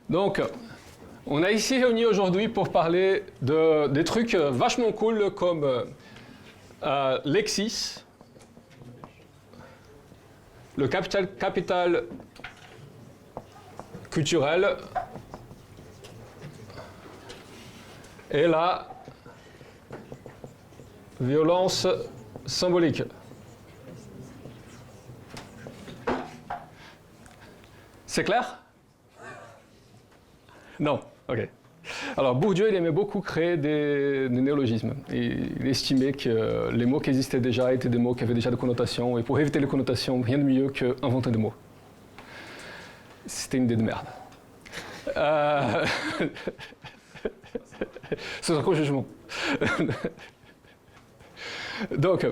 Donc, on est ici réunis aujourd'hui pour parler des trucs vachement cool comme Lexis, le capital culturel et la violence symbolique. C'est clair? Non, ok. Alors Bourdieu, il aimait beaucoup créer des néologismes. Il estimait que les mots qui existaient déjà étaient des mots qui avaient déjà des connotations, et pour éviter les connotations, rien de mieux qu'inventer des mots. C'était une idée de merde. C'est un jugement. Donc,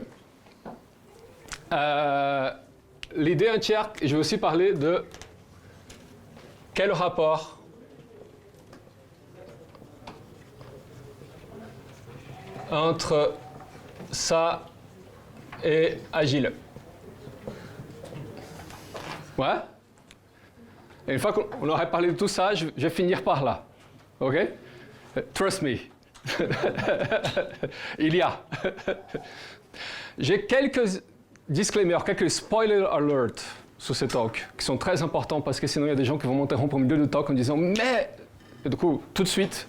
l'idée entière, je vais aussi parler de quel rapport entre ça et agile. Ouais? Et une fois qu'on aurait parlé de tout ça, je vais finir par là. OK? Trust me. Il y a. J'ai quelques disclaimers, quelques spoiler alerts sur ce talk qui sont très importants parce que sinon il y a des gens qui vont m'interrompre au milieu du talk en disant mais... Et du coup, tout de suite,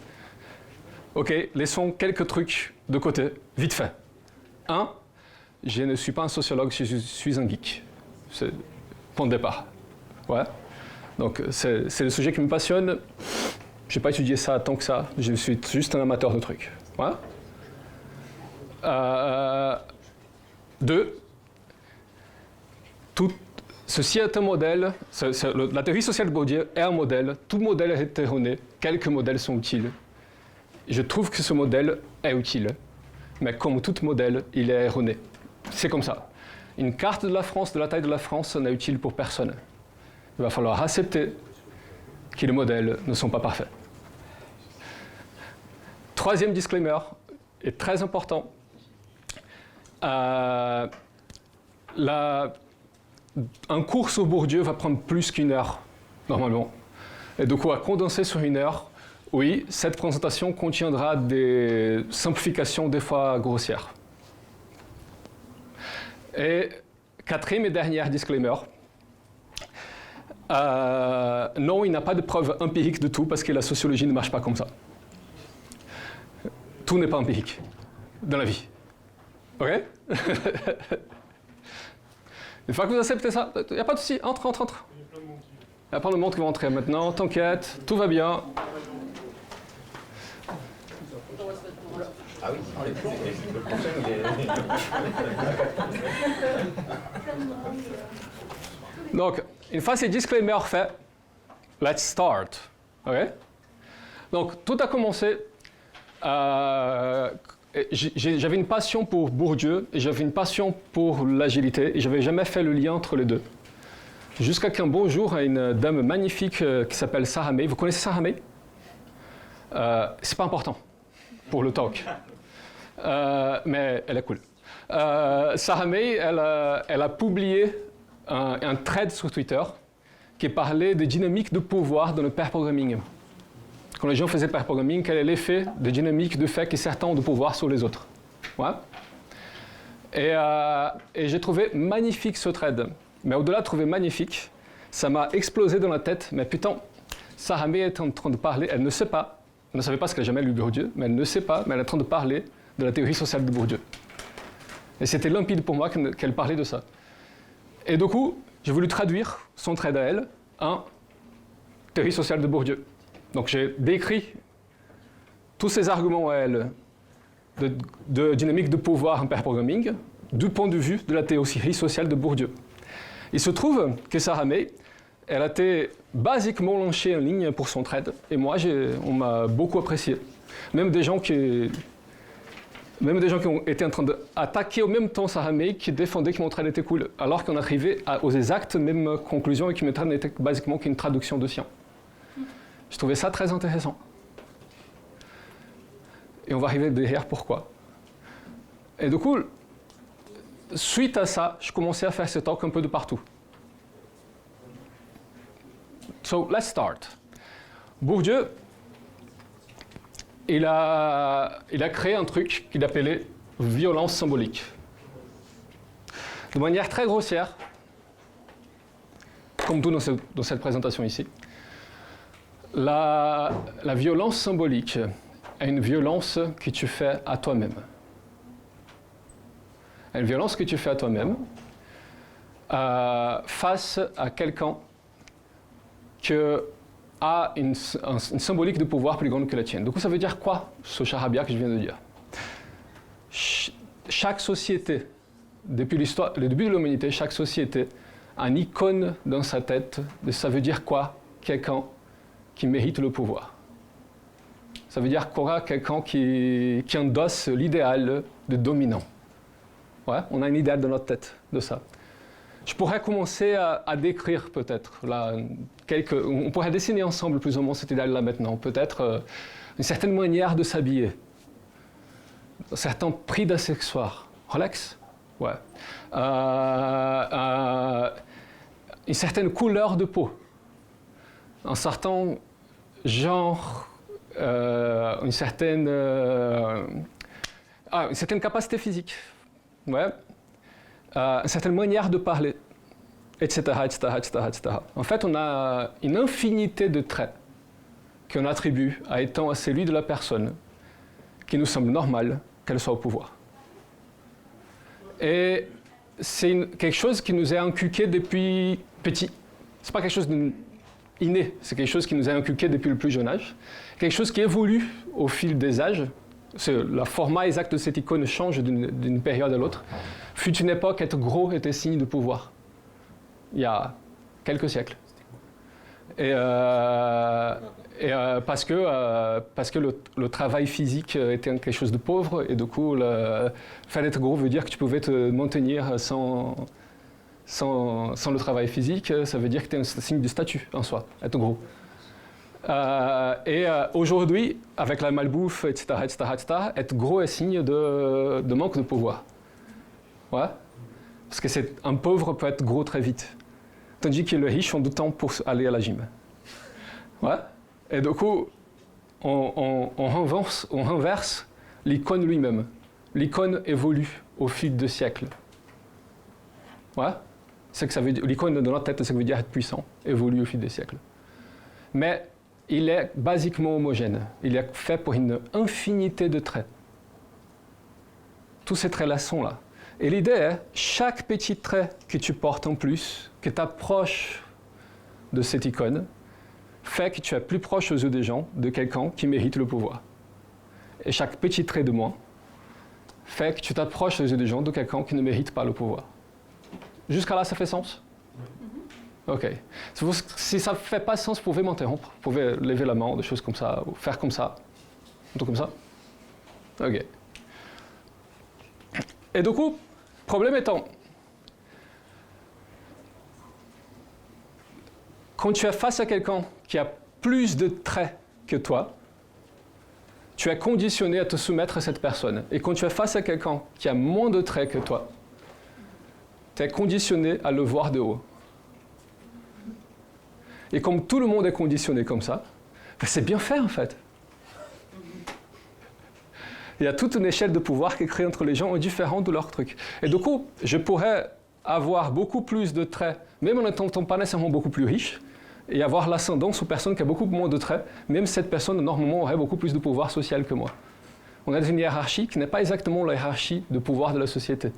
OK, laissons quelques trucs de côté, vite fait. 1, je ne suis pas un sociologue, je suis un geek. C'est point de départ. Ouais. Donc, c'est le sujet qui me passionne. Je n'ai pas étudié ça tant que ça. Je suis juste un amateur de trucs. Ouais. 2, ceci est un modèle. La théorie sociale de Bourdieu est un modèle. Tout modèle est erroné. Quelques modèles sont utiles. Je trouve que ce modèle est utile, mais comme tout modèle, il est erroné. C'est comme ça. Une carte de la France, de la taille de la France, n'est utile pour personne. Il va falloir accepter que les modèles ne sont pas parfaits. 3e disclaimer est très important. Un cours sur Bourdieu va prendre plus qu'1 heure, normalement. Et du coup, à condenser sur 1 heure, oui, cette présentation contiendra des simplifications des fois grossières. Et 4e et dernière disclaimer. Non, il n'y a pas de preuve empirique de tout parce que la sociologie ne marche pas comme ça. Tout n'est pas empirique dans la vie. OK? Une fois que vous acceptez ça, il n'y a pas de souci, entre. Il y a plein de monde qui va entrer maintenant, t'inquiète, tout va bien. Ah oui, le prochain, il est... Donc, une fois ces disclaimers faits, let's start. Okay? Donc, tout a commencé. J'avais une passion pour Bourdieu et j'avais une passion pour l'agilité et je n'avais jamais fait le lien entre les deux. Jusqu'à qu'un beau jour, une dame magnifique qui s'appelle Sarah May. Vous connaissez Sarah May? C'est pas important pour le talk. Mais elle est cool. Sarah May, elle a publié un thread sur Twitter qui parlait des dynamiques de pouvoir dans le pair programming. Quand les gens faisaient pair programming, quel est l'effet de dynamique de fait que certains ont de pouvoir sur les autres. Ouais. Et j'ai trouvé magnifique ce thread. Mais au-delà de trouver magnifique, ça m'a explosé dans la tête. Mais putain, Sarah May est en train de parler, elle ne sait pas. Elle ne savait pas ce qu'elle n'a jamais lu Bourdieu, mais elle ne sait pas, mais elle est en train de parler de la théorie sociale de Bourdieu. Et c'était limpide pour moi qu'elle parlait de ça. Et du coup, j'ai voulu traduire son thread à elle en théorie sociale de Bourdieu. Donc j'ai décrit tous ces arguments à elle de dynamique de pouvoir en pair programming du point de vue de la théorie sociale de Bourdieu. Il se trouve que Sarah May, elle a été basiquement lancée en ligne pour son thread, et moi, on m'a beaucoup apprécié. Même des gens qui ont été en train d'attaquer au même temps Sarah May, qui défendaient que mon thread était cool, alors qu'on arrivait aux exactes mêmes conclusions et que mon thread n'était basiquement qu'une traduction de sien. Je trouvais ça très intéressant. Et on va arriver derrière pourquoi. Et du coup, suite à ça, je commençais à faire ce talk un peu de partout. So, let's start. Bourdieu, il a créé un truc qu'il appelait violence symbolique. De manière très grossière, comme tout dans cette présentation ici, la violence symbolique est une violence que tu fais à toi-même. Une violence que tu fais à toi-même face à quelqu'un qui a une symbolique de pouvoir plus grande que la tienne. Du coup, ça veut dire quoi, ce charabia que je viens de dire? Chaque société, depuis le début de l'humanité, chaque société a une icône dans sa tête de ça veut dire quoi, quelqu'un qui mérite le pouvoir. Ça veut dire quoi, quelqu'un qui endosse l'idéal de dominant. Ouais, on a un idéal dans notre tête de ça. Je pourrais commencer à décrire peut-être, on pourrait dessiner ensemble plus ou moins cet idéal-là maintenant. Peut-être une certaine manière de s'habiller, un certain prix d'accessoires. Rolex? Ouais. Une certaine couleur de peau, un certain genre, une certaine capacité physique. Ouais. Une certaine manière de parler, etc., etc., etc., etc. En fait, on a une infinité de traits qu'on attribue à étant à celui de la personne qui nous semble normal qu'elle soit au pouvoir. Et c'est quelque chose qui nous est inculqué depuis petit. Ce n'est pas quelque chose d'inné, c'est quelque chose qui nous est inculqué depuis le plus jeune âge. Quelque chose qui évolue au fil des âges. Le format exact de cette icône change d'une période à l'autre. Fut une époque, être gros était signe de pouvoir. Il y a quelques siècles. Parce que le travail physique était quelque chose de pauvre, et du coup, le fait d'être gros veut dire que tu pouvais te maintenir sans le travail physique. Ça veut dire que tu es un signe de statut en soi, être gros. Aujourd'hui, avec la malbouffe, etc., être gros est signe de manque de pouvoir. Ouais. Parce que un pauvre peut être gros très vite. Tandis que les riches ont du temps pour aller à la gym. Ouais. Et du coup, on renverse l'icône lui-même. L'icône évolue au fil des siècles. Ouais. C'est que ça veut dire, l'icône dans notre tête, ça veut dire être puissant, évolue au fil des siècles. Mais il est basiquement homogène. Il est fait pour une infinité de traits. Tous ces traits-là sont là. Et l'idée est, chaque petit trait que tu portes en plus, que tu approches de cette icône, fait que tu es plus proche aux yeux des gens de quelqu'un qui mérite le pouvoir. Et chaque petit trait de moins fait que tu t'approches aux yeux des gens de quelqu'un qui ne mérite pas le pouvoir. Jusqu'à là, ça fait sens? Ok. Si ça ne fait pas sens, vous pouvez m'interrompre. Vous pouvez lever la main, des choses comme ça, ou faire comme ça. Un truc comme ça. Ok. Et du coup, problème étant, quand tu es face à quelqu'un qui a plus de traits que toi, tu es conditionné à te soumettre à cette personne. Et quand tu es face à quelqu'un qui a moins de traits que toi, tu es conditionné à le voir de haut. Et comme tout le monde est conditionné comme ça, ben c'est bien fait en fait. Il y a toute une échelle de pouvoir qui est créée entre les gens différents de leur truc. Et du coup, je pourrais avoir beaucoup plus de traits, même en n'étant pas nécessairement beaucoup plus riche, et avoir l'ascendance aux personnes qui ont beaucoup moins de traits, même cette personne normalement aurait beaucoup plus de pouvoir social que moi. On a une hiérarchie qui n'est pas exactement la hiérarchie de pouvoir de la société.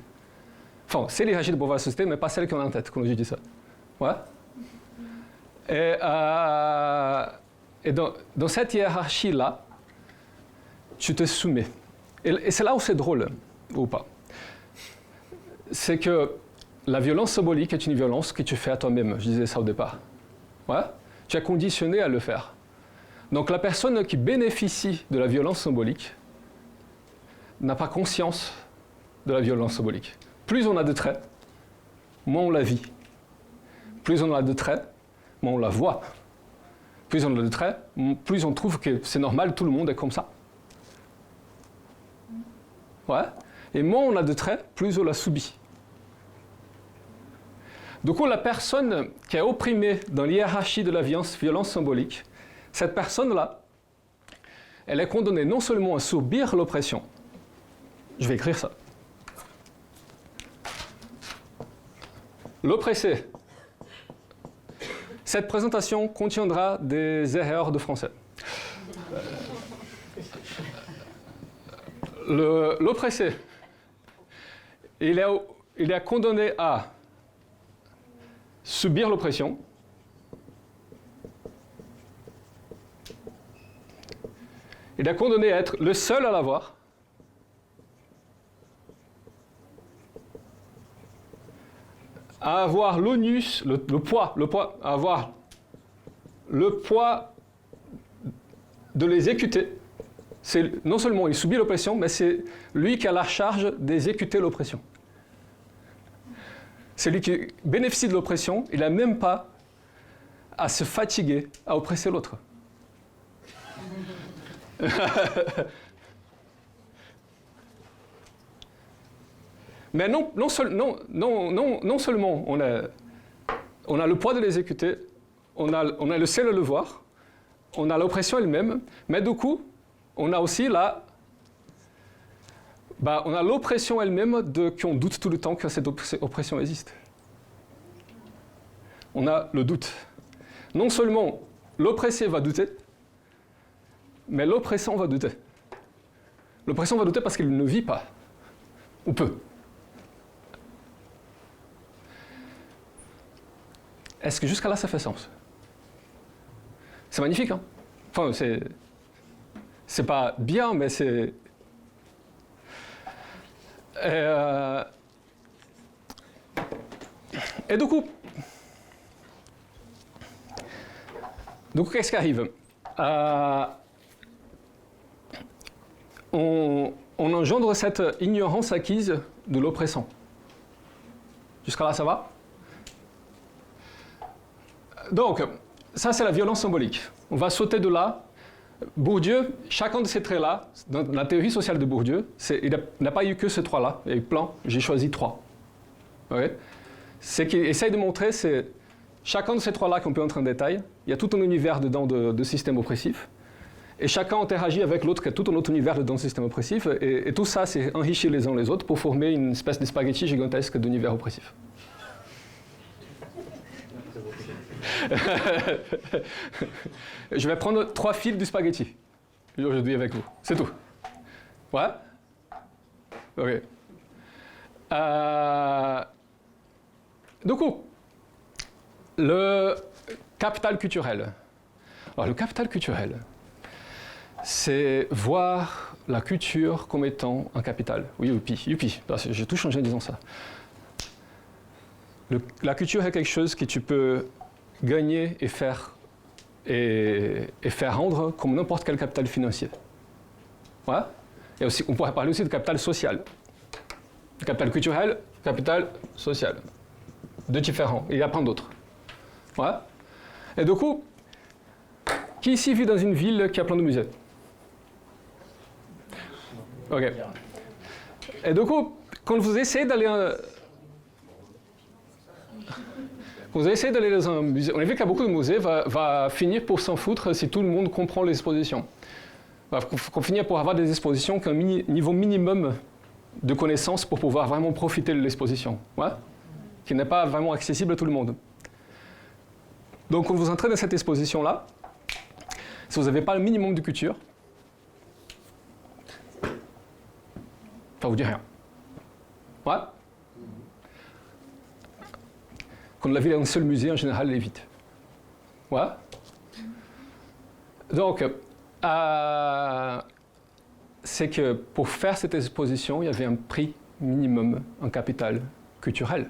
Enfin, c'est la hiérarchie de pouvoir de la société, mais pas celle qu'on a en tête quand je dis ça. Ouais. Et dans cette hiérarchie-là, tu te soumets. Et c'est là où c'est drôle, ou pas. C'est que la violence symbolique est une violence que tu fais à toi-même. Je disais ça au départ. Ouais? Tu es conditionné à le faire. Donc la personne qui bénéficie de la violence symbolique n'a pas conscience de la violence symbolique. Plus on a de traits, moins on la vit. Plus on a de traits, moins on la voit. Plus on a de traits, plus on trouve que c'est normal, tout le monde est comme ça. Ouais. Et moins on a de traits, plus on la subit. Du coup, la personne qui est opprimée dans l'hiérarchie de la violence symbolique cette personne-là, elle est condamnée non seulement à subir l'oppression, je vais écrire ça. L'oppressé. Cette présentation contiendra des erreurs de français. L'oppressé, il est condamné à subir l'oppression, il est condamné à être le seul à l'avoir, à avoir l'onus, le poids, à avoir le poids de l'exécuter. Non seulement il subit l'oppression, mais c'est lui qui a la charge d'exécuter l'oppression. C'est lui qui bénéficie de l'oppression, il n'a même pas à se fatiguer à oppresser l'autre. Mais non seulement on a le poids de l'exécuter, on a le seul à le voir, on a l'oppression elle-même, mais du coup, on a aussi on a l'oppression elle-même qu'on doute tout le temps que cette oppression existe. On a le doute. Non seulement l'oppressé va douter, mais l'oppressant va douter. L'oppressant va douter parce qu'il ne vit pas, ou peu. Est-ce que jusqu'à là, ça fait sens? C'est magnifique, hein? Enfin, c'est pas bien, mais c'est... Et du coup, qu'est-ce qui arrive? On engendre cette ignorance acquise de l'oppressant. Jusqu'à là, ça va? Donc, ça, c'est la violence symbolique. On va sauter de là. Bourdieu, chacun de ces traits-là, dans la théorie sociale de Bourdieu, il n'a pas eu que ces trois-là, il y a eu plein, j'ai choisi trois. Okay. Ce qu'il essaye de montrer, c'est chacun de ces trois-là qu'on peut entrer en détail, il y a tout un univers dedans de systèmes oppressifs, et chacun interagit avec l'autre, qui a tout un autre univers dedans de système oppressif, et tout ça, c'est enrichir les uns les autres pour former une espèce de spaghetti gigantesque d'univers oppressif. Je vais prendre 3 fils du spaghetti aujourd'hui avec vous. C'est tout. Ouais? Ok. Du coup, le capital culturel. Alors, le capital culturel, c'est voir la culture comme étant un capital. Oui, youpi. J'ai tout changé en disant ça. La culture est quelque chose que tu peux gagner et faire rendre comme n'importe quel capital financier. Ouais. Et aussi, on pourrait parler aussi de capital social. Le capital culturel, capital social. Deux différents. Il y a plein d'autres. Ouais. Et du coup, qui ici vit dans une ville qui a plein de musées? Ok. Et du coup, quand vous essayez d'aller dans un musée, on a vu qu'il y a beaucoup de musées, va finir pour s'en foutre si tout le monde comprend l'exposition. Va finir pour avoir des expositions qui ont un niveau minimum de connaissances pour pouvoir vraiment profiter de l'exposition, ouais, qui n'est pas vraiment accessible à tout le monde. Donc quand vous entrez dans cette exposition-là, si vous n'avez pas le minimum de culture, ça vous dit rien. Ouais. Quand la ville a un seul musée, en général, elle est vide. Ouais. Donc, c'est que pour faire cette exposition, il y avait un prix minimum en capital culturel.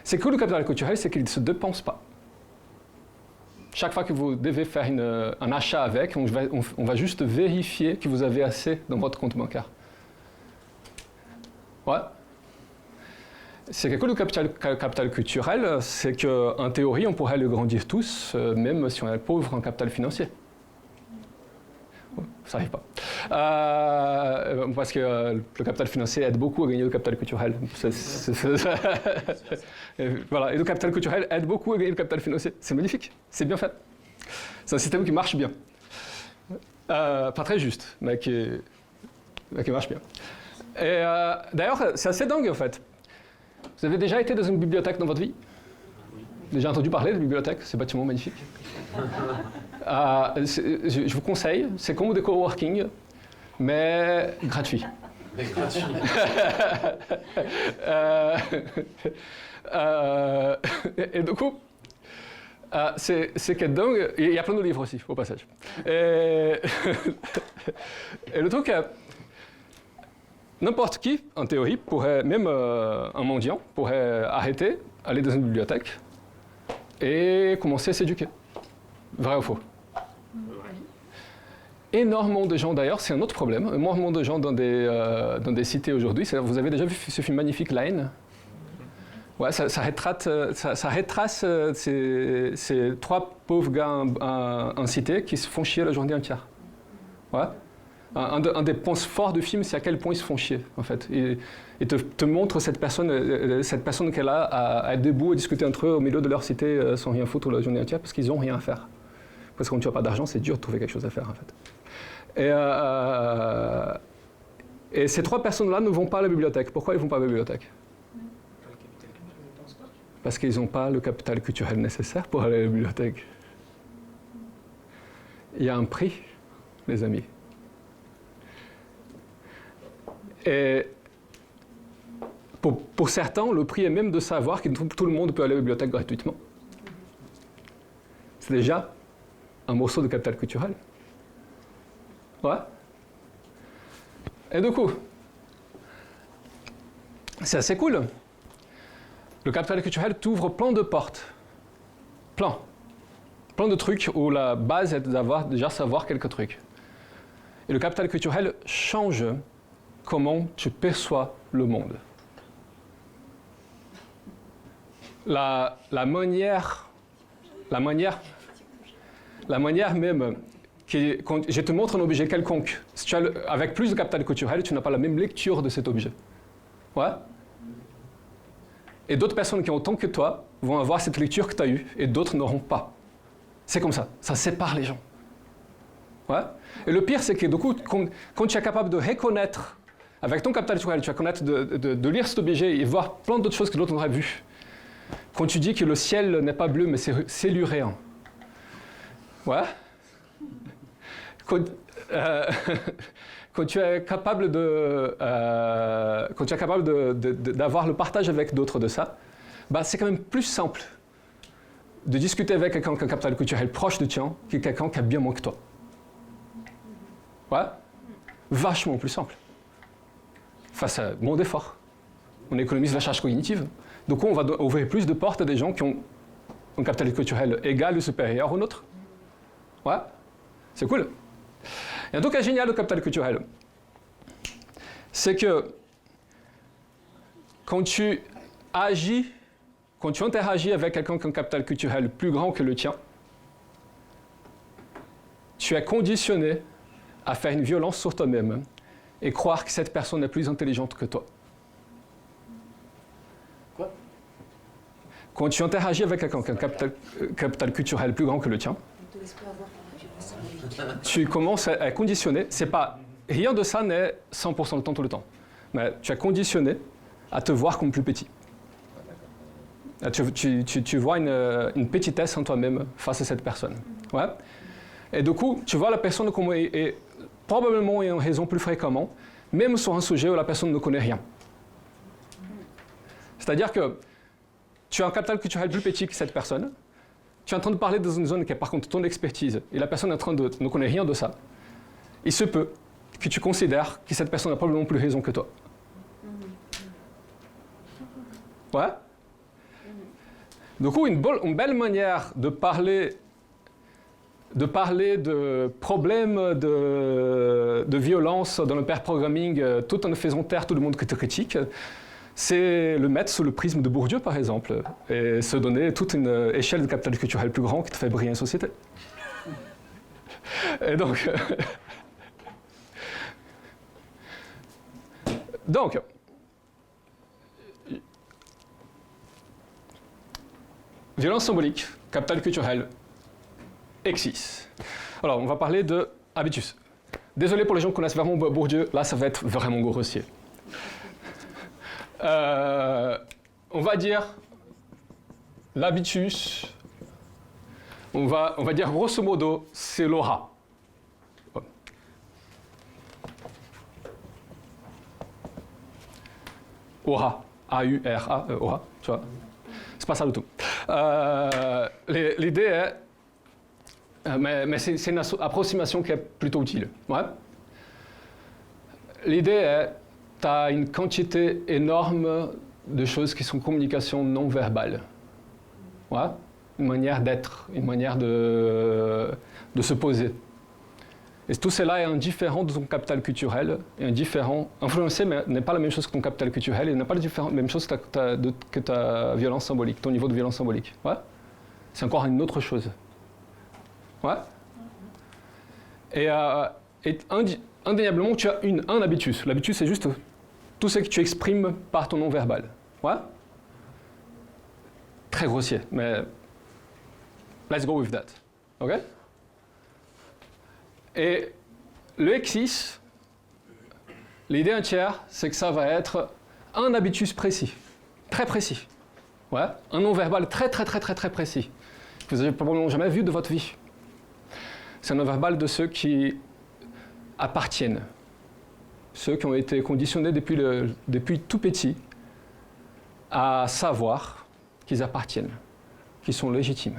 C'est que le capital culturel, c'est qu'il ne se dépense pas. Chaque fois que vous devez faire un achat avec, on va juste vérifier que vous avez assez dans votre compte bancaire. Ouais. C'est que le capital culturel, c'est qu'en théorie, on pourrait le grandir tous, même si on est pauvre en capital financier. Ça n'arrive pas. Parce que le capital financier aide beaucoup à gagner le capital culturel. Voilà. Et le capital culturel aide beaucoup à gagner le capital financier. C'est magnifique, c'est bien fait. C'est un système qui marche bien. Pas très juste, mais qui marche bien. Et d'ailleurs, c'est assez dingue en fait. Vous avez déjà été dans une bibliothèque dans votre vie? Déjà entendu parler de bibliothèque, ces bâtiments magnifiques? Je vous conseille, c'est comme des coworking, mais gratuit. Mais gratuit. Et du coup, c'est que dingue. Il y a plein de livres aussi, au passage. Et le truc, n'importe qui, en théorie, pourrait, même un mendiant, pourrait arrêter, aller dans une bibliothèque et commencer à s'éduquer. Vrai ou faux? Énormément de gens, d'ailleurs, c'est un autre problème, énormément de gens dans des cités aujourd'hui. Vous avez déjà vu ce film magnifique, La Haine? Ouais, ça retrace ces trois pauvres gars en cité qui se font chier la journée entière. Ouais. Un des points forts du film, c'est à quel point ils se font chier, en fait. Et te montre cette personne qu'elle a à être debout et discuter entre eux au milieu de leur cité sans rien foutre la journée entière parce qu'ils n'ont rien à faire. Parce que quand tu n'as pas d'argent, c'est dur de trouver quelque chose à faire, en fait. Et ces trois personnes-là ne vont pas à la bibliothèque. Pourquoi ils ne vont pas à la bibliothèque? Parce qu'ils n'ont pas le capital culturel nécessaire pour aller à la bibliothèque. Il y a un prix, les amis. Et pour certains, le prix est même de savoir que tout le monde peut aller à la bibliothèque gratuitement. C'est déjà un morceau de capital culturel. Ouais. Et du coup, c'est assez cool. Le capital culturel t'ouvre plein de portes. Plein de trucs où la base est d'avoir déjà savoir quelques trucs. Et le capital culturel change comment tu perçois le monde. La manière même, quand je te montre un objet quelconque, si tu as avec plus de capital culturel, tu n'as pas la même lecture de cet objet. Ouais? Et d'autres personnes qui ont autant que toi vont avoir cette lecture que tu as eue, et d'autres n'auront pas. C'est comme ça sépare les gens. Ouais? Et le pire, c'est que du coup, quand tu es capable de reconnaître, avec ton capital culturel, tu vas connaître de lire cet objet et voir plein d'autres choses que d'autres n'auraient vues. Quand tu dis que le ciel n'est pas bleu, mais c'est celluréen. Ouais? Quand tu es capable d'avoir le partage avec d'autres de ça, bah, c'est quand même plus simple de discuter avec quelqu'un qui a un capital culturel proche de tien que quelqu'un qui a bien moins que toi. Ouais? Vachement plus simple. Face à mon effort. On économise la charge cognitive. Donc on va ouvrir plus de portes à des gens qui ont un capital culturel égal ou supérieur au nôtre. Ouais? C'est cool. Et un truc génial au capital culturel, c'est que quand tu interagis avec quelqu'un qui a un capital culturel plus grand que le tien, tu es conditionné à faire une violence sur toi-même et croire que cette personne est plus intelligente que toi. Quoi? Quand tu interagis avec quelqu'un qui a un capital culturel plus grand que le tien, tu commences à conditionner, rien de ça n'est 100% de temps tout le temps, mais tu es conditionné à te voir comme plus petit. Tu vois une petitesse en toi-même face à cette personne. Ouais? Et du coup, tu vois la personne comme est probablement et en raison plus fréquemment, même sur un sujet où la personne ne connaît rien. C'est-à-dire que tu as un capital culturel plus petit que cette personne, tu es en train de parler dans une zone qui est par contre ton expertise, et la personne ne connaît rien de ça. Il se peut que tu considères que cette personne a probablement plus raison que toi. Ouais? Du coup, une belle manière de parler de problèmes de violence dans le pair programming tout en faisant taire tout le monde qui te critique, c'est le mettre sous le prisme de Bourdieu, par exemple, et se donner toute une échelle de capital culturel plus grand qui te fait briller en société. Et donc, violence symbolique, capital culturel, X6. Alors, on va parler de habitus. Désolé pour les gens qui connaissent vraiment Bourdieu, là, ça va être vraiment grossier. On va dire l'habitus, on va dire grosso modo, c'est l'aura. Aura, A-U-R-A, aura, tu vois. C'est pas ça du tout. L'idée est, mais c'est une approximation qui est plutôt utile. Ouais. L'idée est, tu as une quantité énorme de choses qui sont communication non verbale. Ouais. Une manière d'être, une manière de se poser. Et tout cela est indifférent de ton capital culturel, et indifférent, influencé, mais n'est pas la même chose que ton capital culturel, et n'est pas la même chose que ta violence symbolique, ton niveau de violence symbolique. Ouais. C'est encore une autre chose. Ouais. Et indéniablement, tu as un habitus. L'habitus, c'est juste tout ce que tu exprimes par ton non-verbal. Ouais. Très grossier, mais let's go with that. OK? Et le X6, l'idée entière, c'est que ça va être un habitus précis, très précis. Ouais, un non-verbal très précis, que vous n'avez probablement jamais vu de votre vie. C'est un non-verbal de ceux qui appartiennent, ceux qui ont été conditionnés depuis tout petit à savoir qu'ils appartiennent, qu'ils sont légitimes.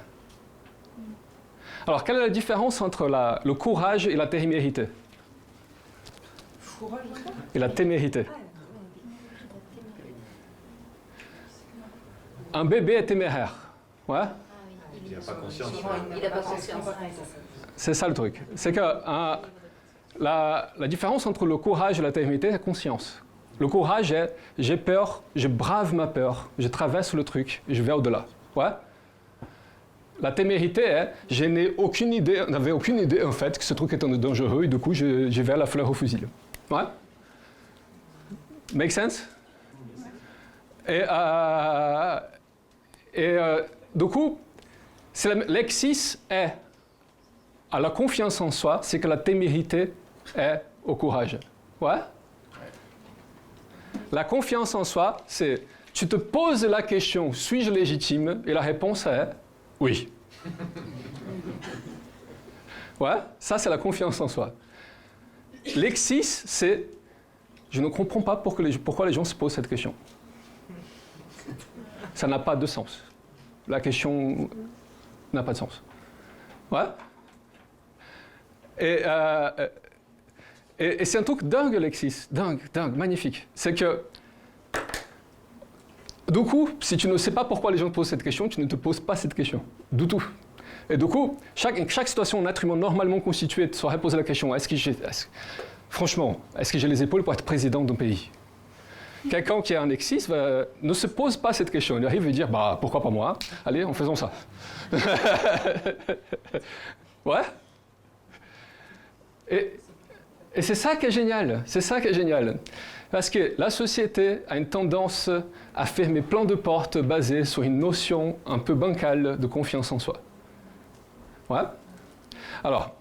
Alors, quelle est la différence entre le courage et la témérité? Et la témérité. Un bébé est téméraire. Ouais? Il n'a pas conscience. Il n'a pas conscience. C'est ça le truc. C'est que la différence entre le courage et la témérité, c'est la conscience. Le courage est j'ai peur, je brave ma peur, je traverse le truc et je vais au-delà. Ouais? La témérité est, je n'avais aucune idée en fait que ce truc était dangereux et du coup je vais à la fleur au fusil. Ouais? Make sense? Et du coup, l'ex6 est à la confiance en soi, c'est que la témérité est au courage. Ouais? La confiance en soi, c'est tu te poses la question, suis-je légitime? Et la réponse est oui. Ouais, ça c'est la confiance en soi. L'ex6, c'est je ne comprends pas pourquoi les gens se posent cette question. Ça n'a pas de sens. La question n'a pas de sens. Ouais. Et c'est un truc dingue, l'ex6. Dingue, magnifique. C'est que du coup, si tu ne sais pas pourquoi les gens te posent cette question, tu ne te poses pas cette question. Du tout. Et du coup, chaque situation, un être humain normalement constitué saurait poser la question, franchement, est-ce que j'ai les épaules pour être président d'un pays? Quelqu'un qui a un X6 ne se pose pas cette question. Il arrive et dire, bah, pourquoi pas moi? Allez, en faisons ça. Ouais. Et c'est ça qui est génial. C'est ça qui est génial. Parce que la société a une tendance à fermer plein de portes basées sur une notion un peu bancale de confiance en soi. Ouais. Alors,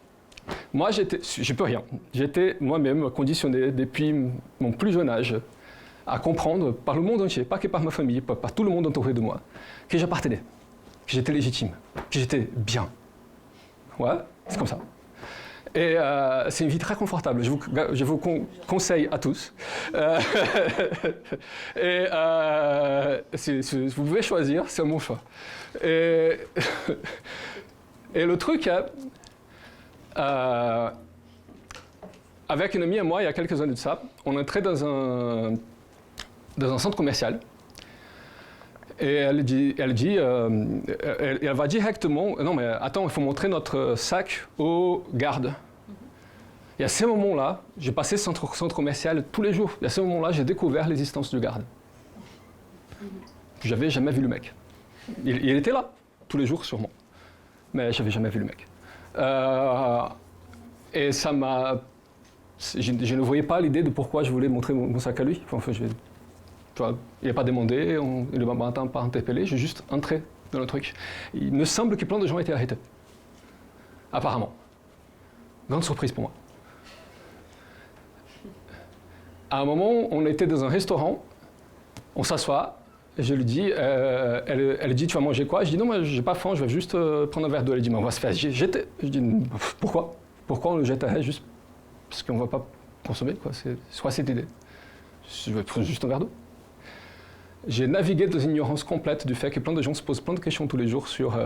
moi, je peux rien. J'étais moi-même conditionné depuis mon plus jeune âge à comprendre par le monde entier, pas que par ma famille, par tout le monde entouré de moi, que j'appartenais, que j'étais légitime, que j'étais bien. Ouais, c'est comme ça. Et c'est une vie très confortable, je vous conseille à tous. Et si vous pouvez choisir, c'est mon choix. Et le truc est, avec une amie à moi, il y a quelques années de ça, on entrait dans un centre commercial. Et elle va directement, non mais attends, il faut montrer notre sac aux gardes. Et à ce moment-là, j'ai passé centre commercial tous les jours. Et à ce moment-là, j'ai découvert l'existence du garde. J'avais jamais vu le mec. Il était là, tous les jours sûrement. Mais j'avais jamais vu le mec. Et ça m'a... Je ne voyais pas l'idée de pourquoi je voulais montrer mon sac à lui. Enfin, tu vois, il n'a pas demandé, il ne m'a pas interpellé, j'ai juste entré dans le truc. Il me semble que plein de gens étaient arrêtés. apparemment. Grande surprise pour moi. À un moment, on était dans un restaurant, on s'assoit, et je lui dis, elle dit, tu vas manger quoi? Je dis, non, moi, j'ai pas faim, je vais juste prendre un verre d'eau. Elle dit, mais on va se faire jeter. Je dis, pourquoi? Pourquoi on le jetterait juste parce qu'on ne va pas consommer, quoi. C'est quoi cette idée? Je vais prendre juste un verre d'eau. J'ai navigué dans une ignorance complète du fait que plein de gens se posent plein de questions tous les jours sur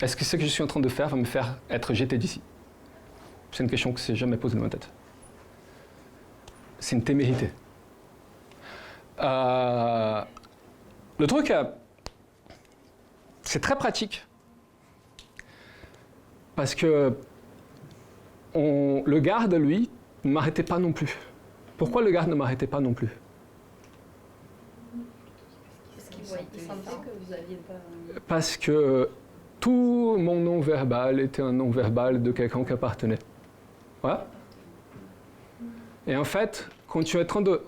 est-ce que ce que je suis en train de faire va me faire être jeté d'ici? C'est une question que je ne s'est jamais posée dans ma tête. C'est une témérité. Le truc, c'est très pratique. Parce que le garde, lui, ne m'arrêtait pas non plus. Pourquoi le garde ne m'arrêtait pas non plus? Parce qu'il sentait que vous n'aviez pas... Parce que tout mon non-verbal était un non-verbal de quelqu'un qui appartenait. Ouais. Et en fait, quand tu es en train de...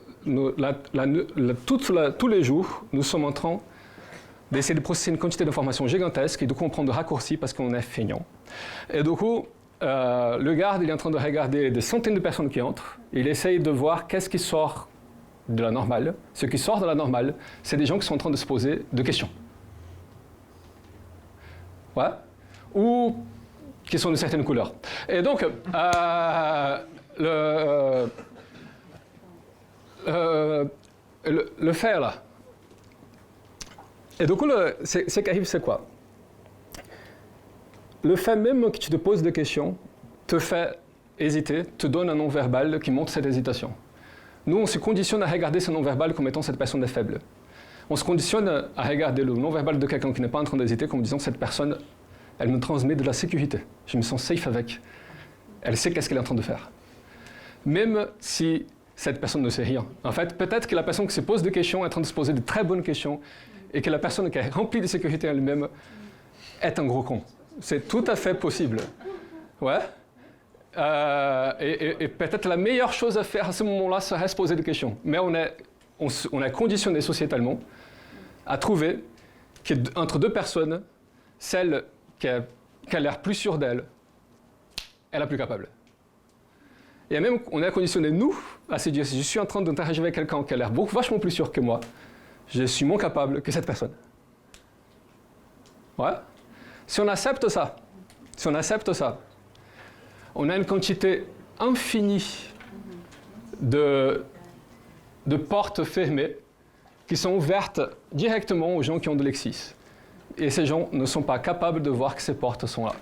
tous les jours, nous sommes en train d'essayer de processer une quantité d'informations gigantesque et du coup on prend de raccourcis parce qu'on est feignant. Et du coup, le garde, il est en train de regarder des centaines de personnes qui entrent. Il essaye de voir qu'est-ce qui sort de la normale. Ce qui sort de la normale, c'est des gens qui sont en train de se poser de questions. Ouais. Ou qui sont de certaines couleurs. Et donc, le faire là. Et du coup, ce qui arrive, c'est quoi? Le fait même que tu te poses des questions te fait hésiter, te donne un non-verbal qui montre cette hésitation. Nous, on se conditionne à regarder ce non-verbal comme étant cette personne est faible. On se conditionne à regarder le non-verbal de quelqu'un qui n'est pas en train d'hésiter comme disant que cette personne, elle me transmet de la sécurité. Je me sens safe avec. Elle sait qu'est-ce qu'elle est en train de faire. Même si cette personne ne sait rien. En fait, peut-être que la personne qui se pose des questions est en train de se poser de très bonnes questions et que la personne qui est remplie de sécurité elle-même est un gros con. C'est tout à fait possible. Ouais. Et peut-être la meilleure chose à faire à ce moment-là serait se poser des questions. Mais on est conditionné sociétalement à trouver qu'entre deux personnes, celle qui a l'air plus sûre d'elle est la plus capable. Et même, on est conditionné, nous, à se dire, si je suis en train d'interagir avec quelqu'un qui a l'air vachement plus sûr que moi, je suis moins capable que cette personne. Ouais. Si on accepte ça, on a une quantité infinie de portes fermées qui sont ouvertes directement aux gens qui ont de l'exis. Et ces gens ne sont pas capables de voir que ces portes sont là.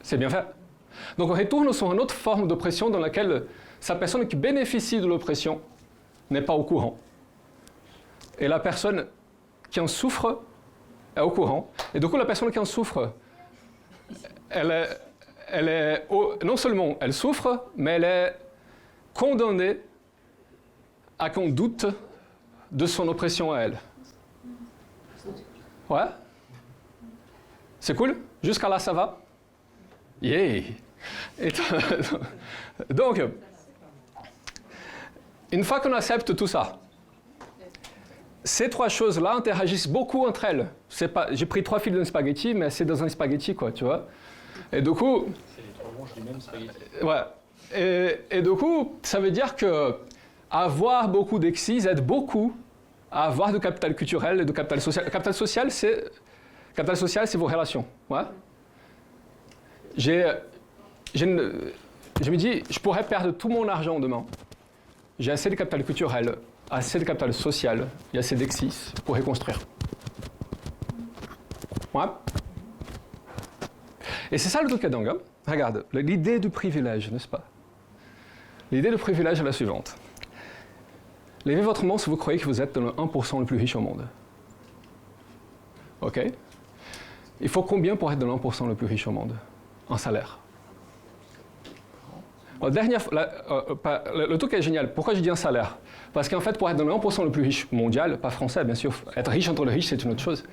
C'est bien fait. Donc on retourne sur une autre forme d'oppression dans laquelle sa personne qui bénéficie de l'oppression n'est pas au courant. Et la personne qui en souffre est au courant. Et du coup, la personne qui en souffre, non seulement elle souffre, mais elle est condamnée à qu'on doute de son oppression à elle. Ouais? C'est cool? Jusqu'à là, ça va? Yeah! Donc, une fois qu'on accepte tout ça, ces trois choses-là interagissent beaucoup entre elles. J'ai pris 3 fils d'un spaghetti, mais c'est dans un spaghetti, quoi, tu vois. Et du coup... C'est les 3 branches du même spaghetti. Ouais. Et du coup, ça veut dire que avoir beaucoup d'exis aide beaucoup à avoir du capital culturel et du capital social. Le capital social, c'est vos relations. Ouais. Je me dis, je pourrais perdre tout mon argent demain. J'ai assez de capital culturel, assez de capital social et assez d'exis pour reconstruire. Ouais. Et c'est ça le truc à dingue. Hein. Regarde, l'idée du privilège, n'est-ce pas? L'idée du privilège est la suivante. Levez votre main si vous croyez que vous êtes dans le 1% le plus riche au monde. OK? Il faut combien pour être dans le 1% le plus riche au monde? En salaire. Le truc est génial. Pourquoi je dis un salaire? Parce qu'en fait, pour être dans le 1% le plus riche mondial, pas français bien sûr, être riche entre les riches c'est une autre chose,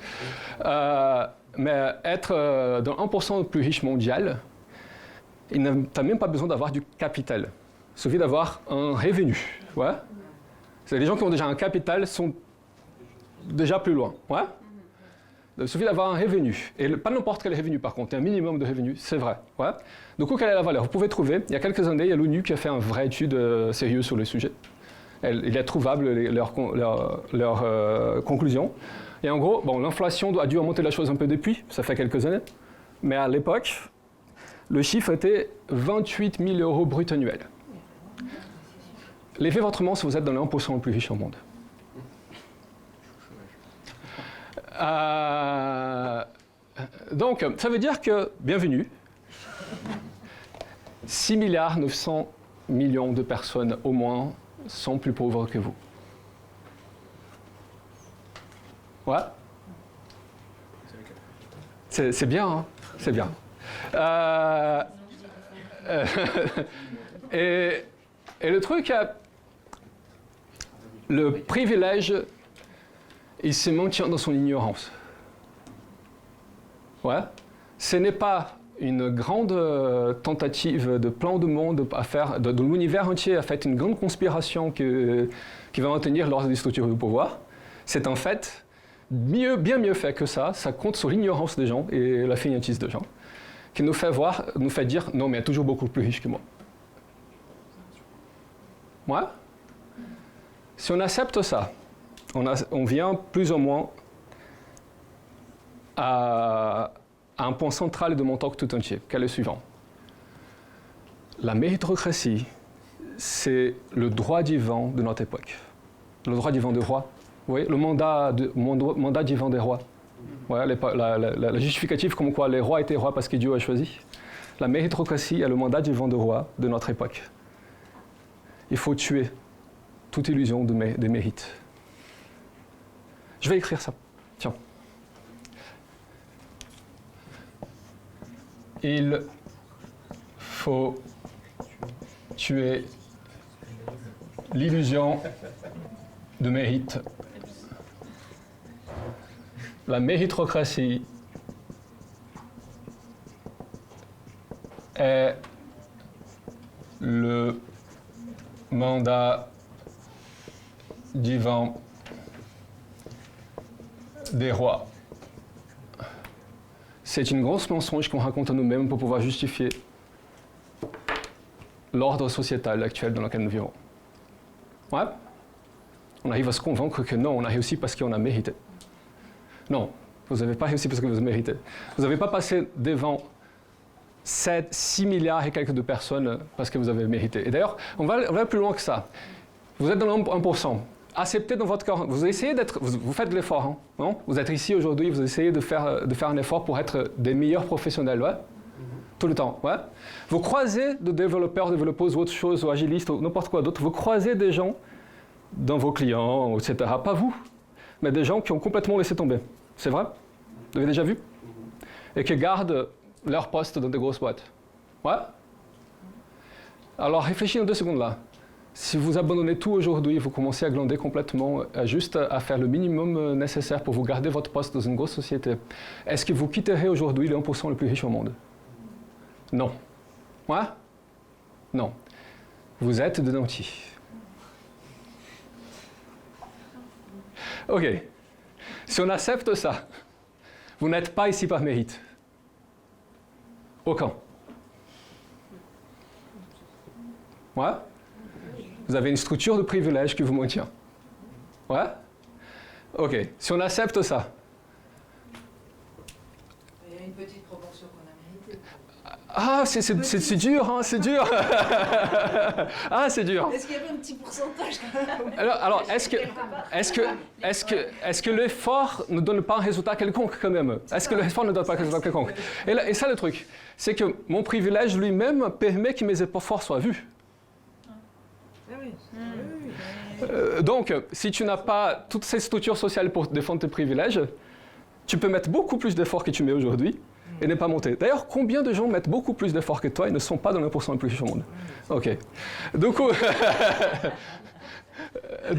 mais être dans le 1% le plus riche mondial, tu n'as même pas besoin d'avoir du capital. Il suffit d'avoir un revenu. Ouais? C'est les gens qui ont déjà un capital sont déjà plus loin. Ouais? Il suffit d'avoir un revenu. Et pas n'importe quel revenu, par contre, un minimum de revenu, c'est vrai. Ouais. Du coup, quelle est la valeur? Vous pouvez trouver, il y a quelques années, il y a l'ONU qui a fait une vraie étude sérieuse sur le sujet. Il est trouvable leurs conclusions. Et en gros, bon, l'inflation a dû remonter la chose un peu depuis, ça fait quelques années. Mais à l'époque, le chiffre était 28 000 € brut annuels. Levez votre main si vous êtes dans les 1% le plus riche au monde. Donc, ça veut dire que, bienvenue, 6 milliards 900 millions de personnes au moins sont plus pauvres que vous. Ouais. C'est bien, hein? C'est bien. Et le truc, le privilège, il se maintient dans son ignorance. Ouais. Ce n'est pas une grande tentative de plan de monde à faire, de l'univers entier a fait une grande conspiration qui va maintenir l'ordre des structures de pouvoir. C'est en fait bien mieux fait que ça compte sur l'ignorance des gens et la fainéantise des gens, qui nous fait dire non mais il y a toujours beaucoup plus riche que moi. Ouais. Si on accepte ça, on vient plus ou moins à un point central de mon talk tout entier, qui est le suivant. La méritocratie, c'est le droit divin de notre époque. Le droit divin des rois. Vous voyez, le mandat divin des rois. Ouais, la justificative comme quoi les rois étaient rois parce que Dieu a choisi. La méritocratie est le mandat divin des rois de notre époque. Il faut tuer toute illusion des mérites. Je vais écrire ça. Tiens. Il faut tuer l'illusion de mérite. La méritocratie est le mandat divin des rois. C'est une grosse mensonge qu'on raconte à nous-mêmes pour pouvoir justifier l'ordre sociétal actuel dans lequel nous vivons. Ouais. On arrive à se convaincre que non, on a réussi parce qu'on a mérité. Non, vous n'avez pas réussi parce que vous méritez. Vous n'avez pas passé devant 6 milliards et quelques de personnes parce que vous avez mérité. Et d'ailleurs, on va plus loin que ça. Vous êtes dans le 1%. Acceptez dans votre cœur. Vous essayez d'être. Vous faites de l'effort, hein, non? Vous êtes ici aujourd'hui, vous essayez de faire un effort pour être des meilleurs professionnels, ouais? Tout le temps, ouais? Vous croisez de développeurs, développeuses, ou autre chose, ou agilistes, ou n'importe quoi d'autre. Vous croisez des gens dans vos clients, etc. Pas vous, mais des gens qui ont complètement laissé tomber. C'est vrai? Vous l'avez déjà vu? Et qui gardent leur poste dans des grosses boîtes. Ouais? Alors réfléchissez dans 2 secondes là. Si vous abandonnez tout aujourd'hui, vous commencez à glander complètement, juste à faire le minimum nécessaire pour vous garder votre poste dans une grosse société, est-ce que vous quitterez aujourd'hui le 1% le plus riche au monde? Non. Ouais? Non. Vous êtes des nantis. Ok. Si on accepte ça, vous n'êtes pas ici par mérite. Aucun. Ouais? Vous avez une structure de privilège qui vous maintient. Ouais? Ok. Si on accepte ça. Il y a une petite proportion qu'on a méritée. Ah, c'est dur, hein, c'est dur. Ah, c'est dur. Est-ce qu'il y avait un petit pourcentage quand même? Alors est-ce que l'effort ne donne pas un résultat quelconque quand même? Est-ce que l'effort ne donne pas un résultat quelconque? Et ça, le truc, c'est que mon privilège lui-même permet que mes efforts soient vus. Donc, si tu n'as pas toutes ces structures sociales pour défendre tes privilèges, tu peux mettre beaucoup plus d'efforts que tu mets aujourd'hui et ne pas monter. D'ailleurs, combien de gens mettent beaucoup plus d'efforts que toi et ne sont pas dans le 1% le plus riche au monde? Ok. Du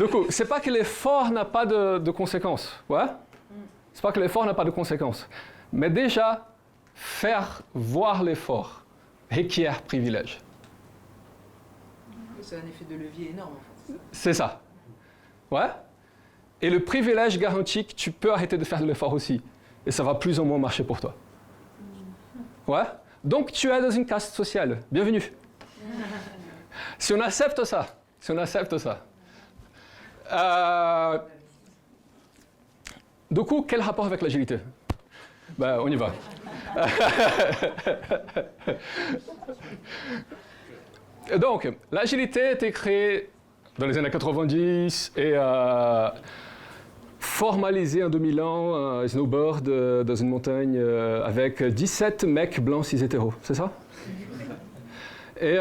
coup, c'est pas que l'effort n'a pas de conséquences. Ouais? C'est pas que l'effort n'a pas de conséquences. Mais déjà, faire voir l'effort requiert privilège. C'est un effet de levier énorme en fait. C'est ça. Ouais? Et le privilège garantit que tu peux arrêter de faire de l'effort aussi. et ça va plus ou moins marcher pour toi. Ouais? Donc tu es dans une caste sociale. Bienvenue. Si on accepte ça, du coup, quel rapport avec l'agilité? Ben, on y va. Donc, l'agilité a été créée dans les années 90 et formalisée en 2000 un snowboard dans une montagne avec 17 mecs blancs 6 hétéros, c'est ça? Et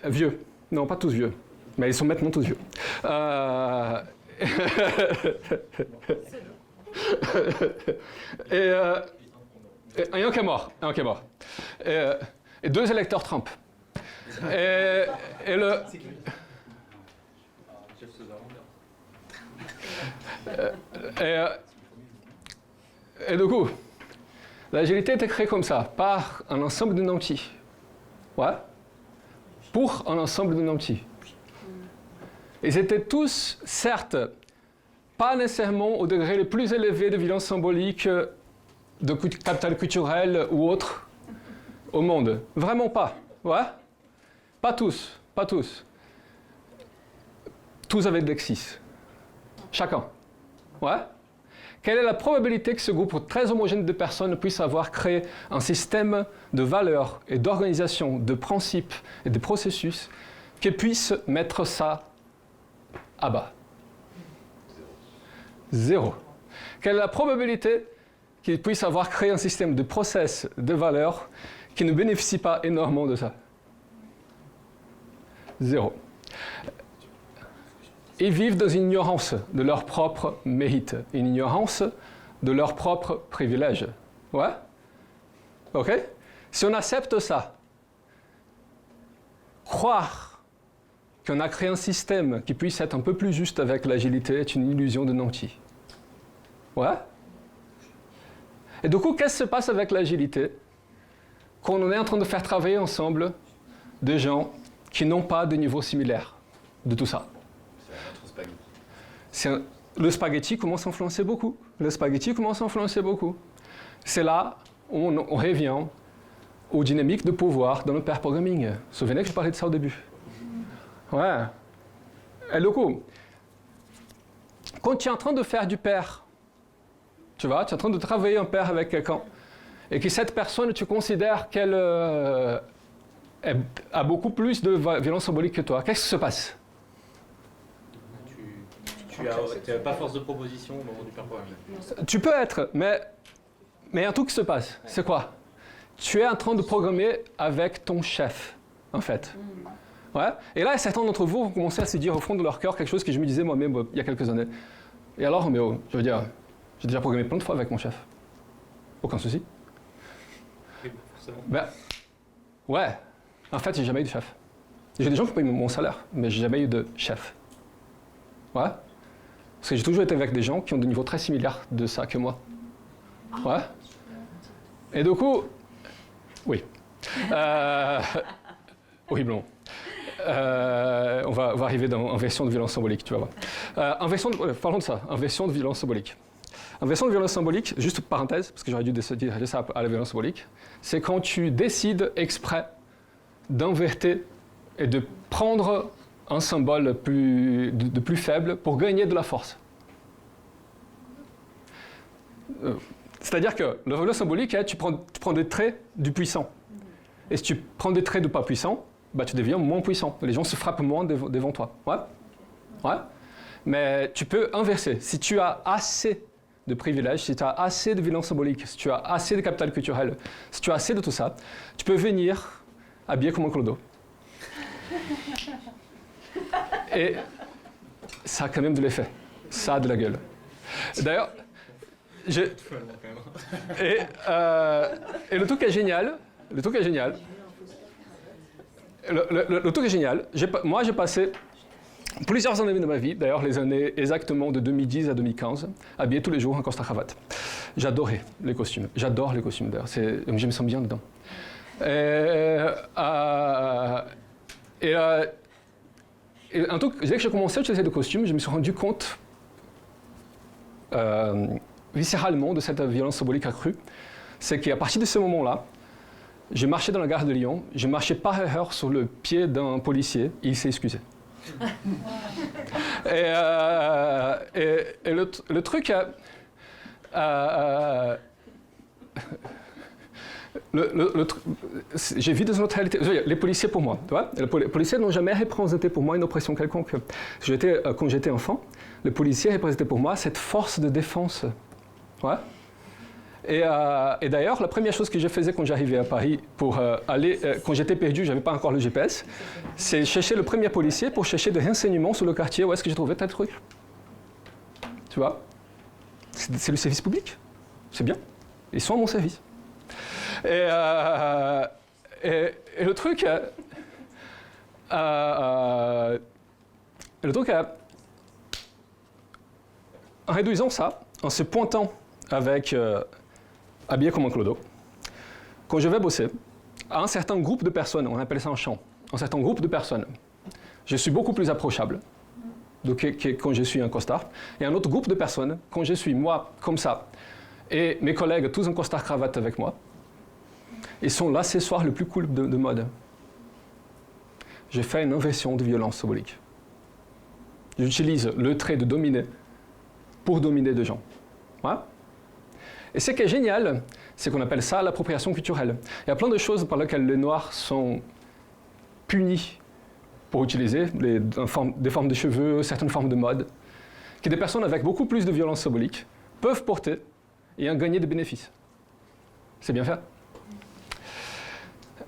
vieux. Non, pas tous vieux, mais ils sont maintenant tous vieux. Et un qui est mort. Et 2 électeurs Trump. Et le... Et du coup, l'agilité était créée comme ça, par un ensemble de nantis. Ouais. Pour un ensemble de nantis. Ils étaient tous, certes, pas nécessairement au degré le plus élevé de violence symbolique, de capital culturel ou autre au monde. Vraiment pas. Ouais. Pas tous. Tous avaient de l'exis. Chacun. Ouais. Quelle est la probabilité que ce groupe très homogène de personnes puisse avoir créé un système de valeurs et d'organisation, de principes et de processus qui puisse mettre ça à bas? 0. Quelle est la probabilité qu'ils puissent avoir créé un système de process, de valeurs qui ne bénéficie pas énormément de ça? 0. Ils vivent dans une ignorance de leur propre mérite, une ignorance de leurs propres privilèges. Ouais? Ok? Si on accepte ça, croire qu'on a créé un système qui puisse être un peu plus juste avec l'agilité est une illusion de nantis. Ouais? Et du coup, qu'est-ce qui se passe avec l'agilité quand on est en train de faire travailler ensemble des gens qui n'ont pas de niveau similaire de tout ça? Le spaghetti commence à influencer beaucoup. C'est là où on revient aux dynamiques de pouvoir dans le pair programming. Vous vous souvenez que je parlais de ça au début? Ouais. Et du coup, quand tu es en train de faire du pair, tu vois, tu es en train de travailler en pair avec quelqu'un, et que cette personne, tu considères qu'elle a beaucoup plus de violence symbolique que toi, qu'est-ce qui se passe? Tu n'as pas force de proposition au moment du pair programming. Tu peux être, mais un truc qui se passe, c'est quoi? Tu es en train de programmer avec ton chef, en fait. Ouais? Et là, certains d'entre vous vont commencer à se dire au fond de leur cœur quelque chose que je me disais moi-même il y a quelques années. Et alors, mais je veux dire, j'ai déjà programmé plein de fois avec mon chef. Aucun souci. Oui, forcément. Ben, ouais. En fait, j'ai jamais eu de chef. J'ai des gens qui payent mon salaire, mais j'ai jamais eu de chef. Ouais? Parce que j'ai toujours été avec des gens qui ont des niveaux très similaires de ça que moi. Ouais? Et du coup, oui. Horriblement. On va arriver en version de violence symbolique, tu vas voir. Parlons de ça, en version de violence symbolique. En version de violence symbolique, juste parenthèse, parce que j'aurais dû dire ça à la violence symbolique, c'est quand tu décides exprès d'inverter et de prendre un symbole de plus faible pour gagner de la force. C'est-à-dire que le violence symbolique, tu prends des traits du puissant. Et si tu prends des traits de pas puissant, bah, tu deviens moins puissant. Les gens se frappent moins devant toi. Ouais? Ouais? Mais tu peux inverser. Si tu as assez de privilèges, si tu as assez de violence symbolique, si tu as assez de capital culturel, si tu as assez de tout ça, tu peux venir habillé comme un clodo. Et ça a quand même de l'effet. Ça a de la gueule. D'ailleurs, et le truc est génial. Moi, j'ai passé plusieurs années de ma vie, d'ailleurs les années exactement de 2010 à 2015, habillé tous les jours en costard-cravate. J'adorais les costumes. J'adore les costumes d'ailleurs. Je me sens bien dedans. Et un truc, dès que j'ai commencé à utiliser des costumes, je me suis rendu compte viscéralement de cette violence symbolique accrue, c'est qu'à partir de ce moment-là, j'ai marché dans la gare de Lyon, j'ai marché par erreur sur le pied d'un policier, et il s'est excusé. Et le truc, j'ai vu dans une autre réalité. Les policiers pour moi, tu vois, les policiers n'ont jamais représenté pour moi une oppression quelconque. Quand j'étais enfant, les policiers représentaient pour moi cette force de défense. Ouais. Et d'ailleurs, la première chose que je faisais quand j'arrivais à Paris pour aller, quand j'étais perdu, je n'avais pas encore le GPS, c'est chercher le premier policier pour chercher des renseignements sur le quartier où est-ce que j'ai trouvé tel truc. Tu vois, c'est le service public. C'est bien. Ils sont à mon service. Et le truc, en réduisant ça, en se pointant avec habillé comme un clodo, quand je vais bosser, à un certain groupe de personnes, on appelle ça un champ, un certain groupe de personnes, je suis beaucoup plus approchable que quand je suis un costard. Et un autre groupe de personnes, quand je suis moi comme ça, et mes collègues tous en costard-cravate avec moi, ils sont l'accessoire le plus cool de mode. Je fais une inversion de violence symbolique. J'utilise le trait de dominer pour dominer des gens. Ouais. Et ce qui est génial, c'est qu'on appelle ça l'appropriation culturelle. Il y a plein de choses par lesquelles les Noirs sont punis pour utiliser des formes de cheveux, certaines formes de mode, que des personnes avec beaucoup plus de violence symbolique peuvent porter et en gagner des bénéfices. C'est bien fait.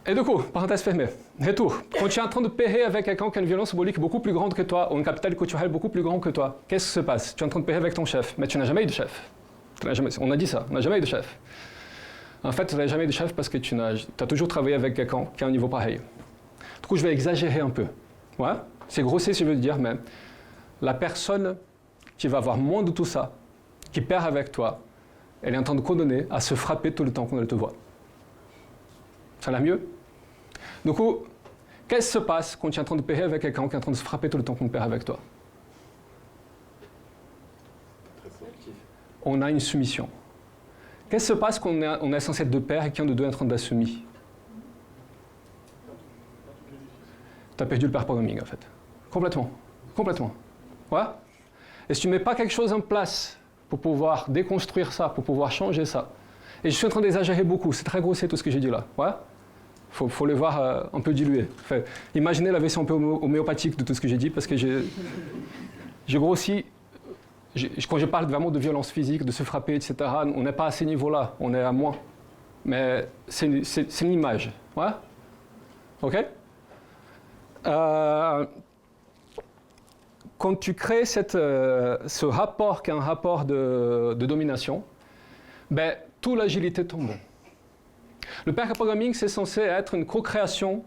Et du coup, parenthèse fermée, retour. Quand tu es en train de pérer avec quelqu'un qui a une violence symbolique beaucoup plus grande que toi, ou un capital culturel beaucoup plus grand que toi, qu'est-ce qui se passe? Tu es en train de pérer avec ton chef, mais tu n'as jamais eu de chef. On a dit ça, on n'a jamais eu de chef. En fait, tu n'as jamais eu de chef parce que tu as toujours travaillé avec quelqu'un qui a un niveau pareil. Du coup, je vais exagérer un peu. Ouais? C'est grossier, si je veux dire, mais la personne qui va avoir moins de tout ça, qui perd avec toi, elle est en train de condamner à se frapper tout le temps quand elle te voit. Ça va mieux? Du coup, qu'est-ce qui se passe quand tu es en train de périr avec quelqu'un qui est en train de se frapper tout le temps qu'on perd avec toi? On a une soumission. Qu'est-ce qui se passe quand on est censé être deux pères et qu'un de deux est en train d'assumer? Tu as perdu le père programming en fait. Complètement. Complètement. Ouais? Et si tu ne mets pas quelque chose en place pour pouvoir déconstruire ça, pour pouvoir changer ça, et je suis en train d'exagérer beaucoup, c'est très grossier tout ce que j'ai dit là. Ouais? Faut le voir un peu dilué. Enfin, imaginez la version un peu homéopathique de tout ce que j'ai dit, parce que j'ai grossi. Quand je parle vraiment de violence physique, de se frapper, etc., on n'est pas à ces niveaux-là, on est à moins. Mais c'est une image. Ouais? OK? Quand tu crées ce rapport qui est un rapport de domination, ben, toute l'agilité tombe. Le pair programming, c'est censé être une co-création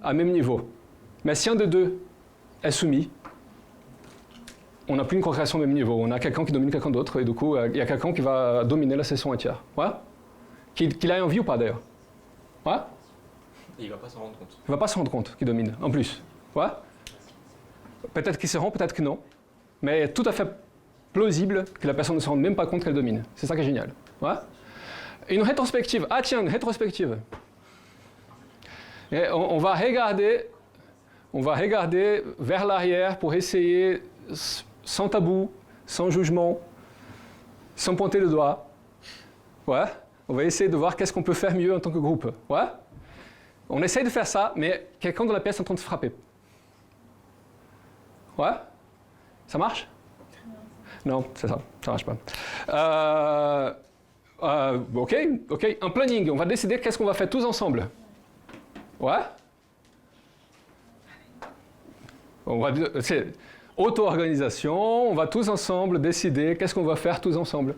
à même niveau. Mais si un des deux est soumis, on n'a plus une co-création au même niveau. On a quelqu'un qui domine quelqu'un d'autre, et du coup, il y a quelqu'un qui va dominer la session entière. Ouais? Qu'il ait envie ou pas, d'ailleurs. Ouais? Et il ne va pas s'en rendre compte. Il ne va pas se rendre compte qu'il domine, en plus. Ouais? Peut-être qu'il se rend, peut-être que non. Mais tout à fait plausible que la personne ne se rende même pas compte qu'elle domine. C'est ça qui est génial. Ouais? Et une rétrospective. Ah tiens, une rétrospective. Et on va regarder vers l'arrière pour essayer, sans tabou, sans jugement, sans pointer le doigt. Ouais? On va essayer de voir qu'est-ce qu'on peut faire mieux en tant que groupe. Ouais? On essaye de faire ça, mais quelqu'un dans la pièce est en train de se frapper. Ouais? Ça marche? Non, c'est ça. Ça marche pas. OK. Un planning. On va décider qu'est-ce qu'on va faire tous ensemble. Ouais? C'est auto-organisation. On va tous ensemble décider qu'est-ce qu'on va faire tous ensemble.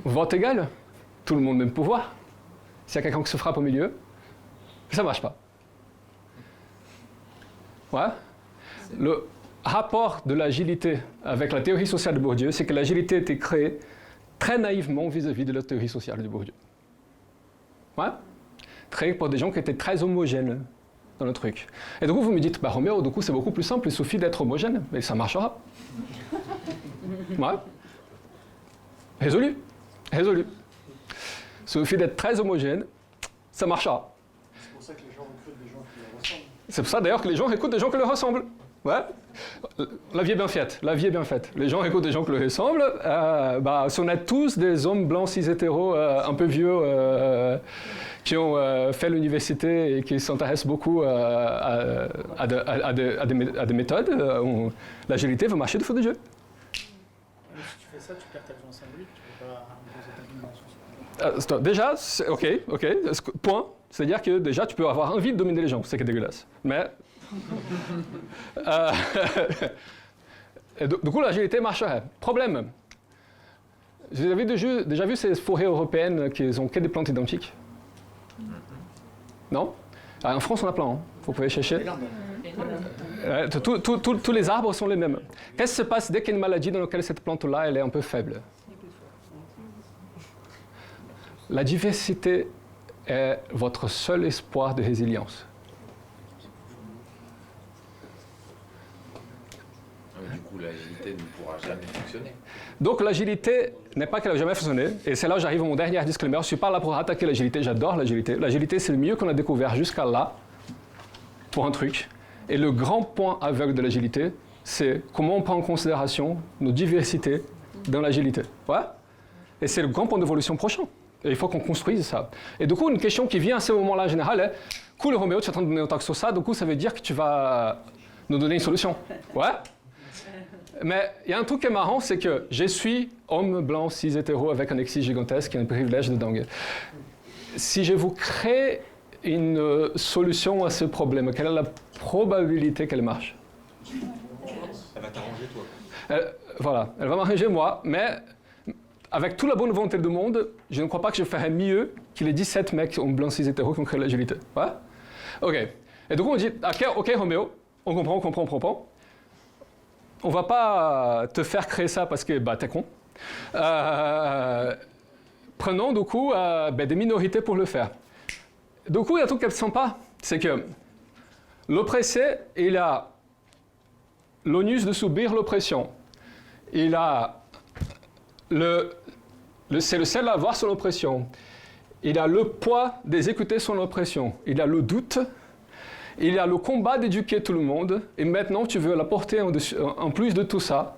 Vote égal. Tout le monde même pouvoir. S'il y a quelqu'un qui se frappe au milieu, ça ne marche pas. Ouais? Le rapport de l'agilité avec la théorie sociale de Bourdieu, c'est que l'agilité a été créée très naïvement vis-à-vis de la théorie sociale de Bourdieu. Ouais? Créée par des gens qui étaient très homogènes. dans le truc. Et du coup, vous me dites, bah Roméo, du coup, c'est beaucoup plus simple, il suffit d'être homogène, et ça marchera. Ouais. Résolu. Résolu. Il suffit d'être très homogène, ça marchera. C'est pour ça que les gens recrutent des gens qui leur ressemblent. C'est pour ça d'ailleurs que les gens écoutent des gens qui leur ressemblent. Ouais. La vie est bien faite. La vie est bien faite. Les gens écoutent des gens qui leur ressemblent. Si on est tous des hommes blancs, cis, hétéros, un peu vieux, qui ont fait l'université et qui s'intéressent beaucoup à des méthodes, l'agilité va marcher de feu de jeu. Mais si tu fais ça, tu perds ta vie en symbolique, tu ne peux pas imposer ta vie dans Déjà, ok, point. C'est-à-dire que déjà, tu peux avoir envie de dominer les gens, c'est que dégueulasse. Mais... du coup, l'agilité marcherait. Problème. Vous avez déjà vu ces forêts européennes qui ont que des plantes identiques? Non? En France, on a plein. Hein. Vous pouvez chercher. Tous les arbres sont les mêmes. Qu'est-ce qui se passe dès qu'il y a une maladie dans laquelle cette plante-là elle est un peu faible? La diversité est votre seul espoir de résilience. Du coup, l'agilité ne pourra jamais fonctionner. Donc l'agilité n'est pas qu'elle n'a jamais fonctionné. Et c'est là où j'arrive à mon dernier disclaimer. Je ne suis pas là pour attaquer l'agilité, j'adore l'agilité. L'agilité, c'est le mieux qu'on a découvert jusqu'à là pour un truc. Et le grand point aveugle de l'agilité, c'est comment on prend en considération nos diversités dans l'agilité. Ouais? Et c'est le grand point d'évolution prochain. Et il faut qu'on construise ça. Et du coup, une question qui vient à ce moment-là en général est « Cool, Roméo, tu es en train de donner un talk sur ça, du coup, ça veut dire que tu vas nous donner une solution. » Ouais? Mais il y a un truc qui est marrant, c'est que je suis homme blanc, cis, hétéro, avec un exil gigantesque et un privilège de dingue. Si je vous crée une solution à ce problème, quelle est la probabilité qu'elle marche? Ça va t'arranger, toi. Voilà, elle va m'arranger moi, mais avec toute la bonne volonté du monde, je ne crois pas que je ferais mieux que les 17 mecs hommes blancs, cis, hétéros qui ont créé l'agilité. Ouais? Ok. Et du coup, on dit, ok, Roméo, on comprend. On va pas te faire créer ça parce que t'es con. Prenons du coup des minorités pour le faire. Du coup, il y a un truc qui est sympa, c'est que l'oppressé, il a l'onus de subir l'oppression. Il a c'est le seul à avoir son oppression. Il a le poids d'exécuter son oppression. Il a le doute. Il y a le combat d'éduquer tout le monde, et maintenant tu veux l'apporter en plus de tout ça,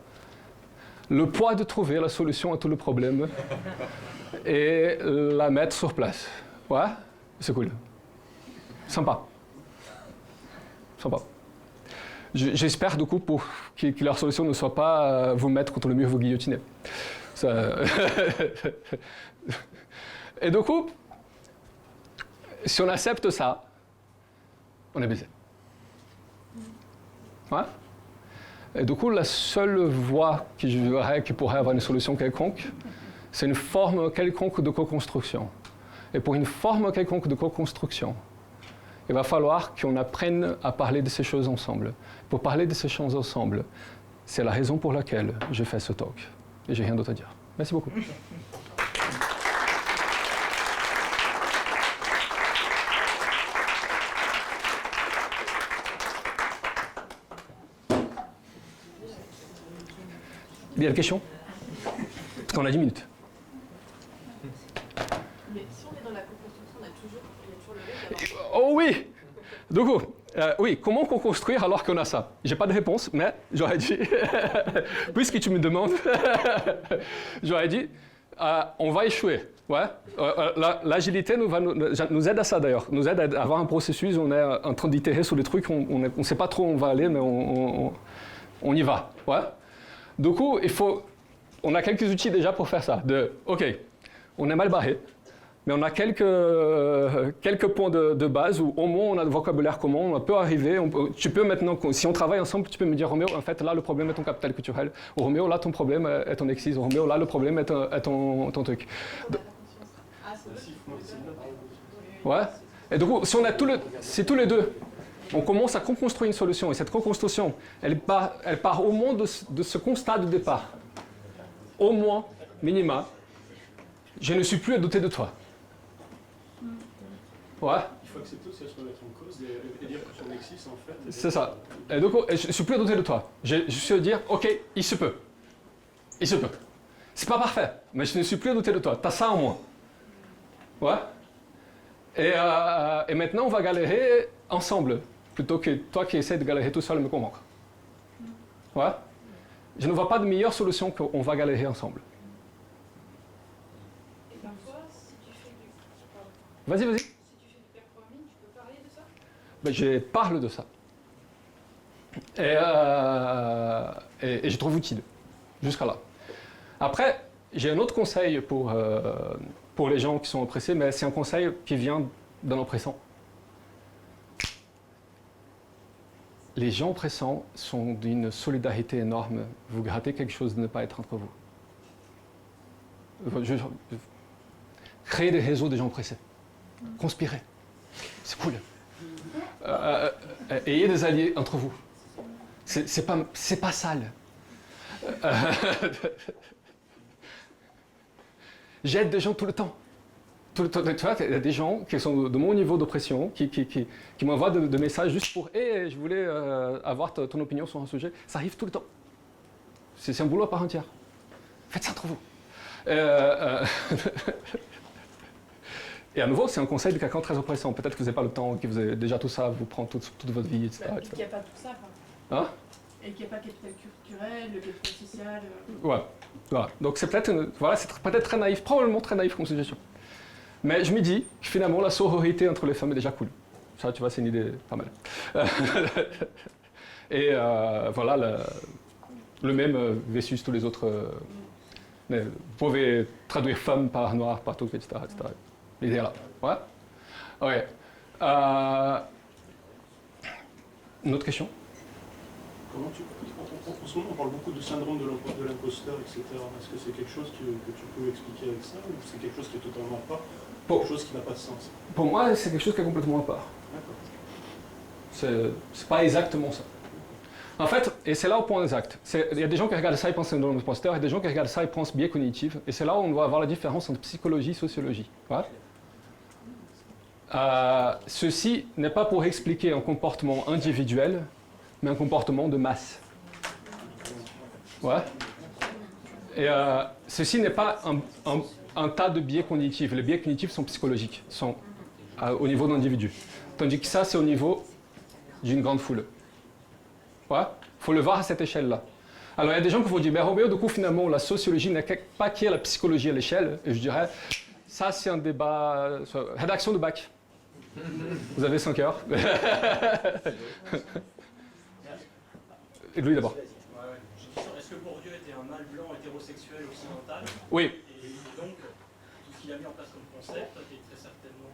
le poids de trouver la solution à tout le problème et la mettre sur place. Ouais, c'est cool. Sympa. J'espère du coup que leur solution ne soit pas vous mettre contre le mur, vous guillotiner. Ça... Et du coup, si on accepte ça, on est baisé. Ouais? Et du coup, la seule voie que je verrais qui pourrait avoir une solution quelconque, c'est une forme quelconque de co-construction. Et pour une forme quelconque de co-construction, il va falloir qu'on apprenne à parler de ces choses ensemble. Pour parler de ces choses ensemble, c'est la raison pour laquelle je fais ce talk. Et j'ai rien d'autre à dire. Merci beaucoup. Il y a des questions? Parce qu'on a 10 minutes. Mais si on est dans la co-construction, il y a toujours le risque d'avoir... Oh oui! Du coup, oui, comment construire alors qu'on a ça? J'ai pas de réponse, mais j'aurais dit, puisque tu me demandes, j'aurais dit, on va échouer. Ouais? L'agilité nous aide à ça d'ailleurs, nous aide à avoir un processus, on est en train d'itérer sur les trucs, on ne sait pas trop où on va aller, mais on y va. Ouais? Du coup, on a quelques outils déjà pour faire ça. OK, on est mal barré, mais on a quelques points de base où au moins on a le vocabulaire commun, on peut arriver, tu peux maintenant, si on travaille ensemble, tu peux me dire, Roméo, en fait, là, le problème est ton capital culturel. Ou Roméo, là, ton problème est ton exil. Ou Roméo, là, le problème est ton truc. Ouais. Et du coup, si tous les deux, on commence à construire une solution, et cette co-construction, elle part au moins de ce constat de départ. Au moins, minima, je ne suis plus à douter de toi. Ouais. Il faut accepter aussi à se remettre en cause et dire que ton existe en fait. C'est ça. Et donc, je suis plus à douter de toi. Je suis à dire, ok, il se peut. Il se peut. C'est pas parfait, mais je ne suis plus à douter de toi. T'as ça en moins. Ouais. Et maintenant, on va galérer ensemble, plutôt que toi qui essaies de galérer tout seul et me convaincre. Ouais. Je ne vois pas de meilleure solution qu'on va galérer ensemble. Et parfois, si tu fais du... Vas-y, vas-y. Si tu fais du performing, tu peux parler de ça? Ben, je parle de ça. Et je trouve utile, jusqu'à là. Après, j'ai un autre conseil pour les gens qui sont oppressés, mais c'est un conseil qui vient d'un oppressant. Les gens oppressants sont d'une solidarité énorme. Vous grattez quelque chose de ne pas être entre vous. Créez des réseaux de gens oppressés. Conspirez. C'est cool. Ayez des alliés entre vous. C'est pas sale. J'aide des gens tout le temps. Tu vois, il y a des gens qui sont de mon niveau d'oppression, qui m'envoient de messages juste pour « Hey, je voulais avoir ton opinion sur un sujet ». Ça arrive tout le temps. C'est un boulot à part entière. Faites ça entre vous. Et à nouveau, c'est un conseil de quelqu'un très oppressant. Peut-être que vous n'avez pas le temps, que vous avez déjà tout ça, vous prend toute votre vie, etc. Et qu'il n'y a pas tout ça, quoi. Hein? Et qu'il n'y a pas capital culturel, le capital social. Ouais. Voilà. Donc c'est peut-être peut-être très naïf, probablement très naïf comme suggestion. Mais je me dis que finalement la sororité entre les femmes est déjà cool. Ça, tu vois, c'est une idée pas mal. Et voilà, le même versus tous les autres. Mais vous pouvez traduire femme par noir, par tout, etc. L'idée est là. Ouais. Ok. Une autre question? Comment en ce moment, on parle beaucoup de syndrome de l'imposteur, etc. Est-ce que c'est quelque chose que tu peux expliquer avec ça, ou c'est quelque chose qui est totalement à part, quelque chose qui n'a pas de sens? Pour moi, c'est quelque chose qui est complètement à part. C'est pas exactement ça. En fait, et c'est là au point exact. Il y a des gens qui regardent ça et pensent syndrome de l'imposteur, et des gens qui regardent ça et pensent biais cognitif. Et c'est là où on doit avoir la différence entre psychologie et sociologie. Ouais. Ceci n'est pas pour expliquer un comportement individuel, mais un comportement de masse. Ouais. Et ceci n'est pas un tas de biais cognitifs. Les biais cognitifs sont psychologiques, sont au niveau d'individus. Tandis que ça, c'est au niveau d'une grande foule. Ouais. Faut le voir à cette échelle-là. Alors, il y a des gens qui vont dire, mais Roméo, du coup, finalement, la sociologie n'est pas qui est la psychologie à l'échelle. Et je dirais, ça, c'est un débat. Rédaction de bac. Vous avez 5 heures. Et Louis d'abord. Est-ce que Bourdieu était un mâle blanc hétérosexuel occidental? Oui. Et donc, tout ce qu'il a mis en place comme concept est très certainement...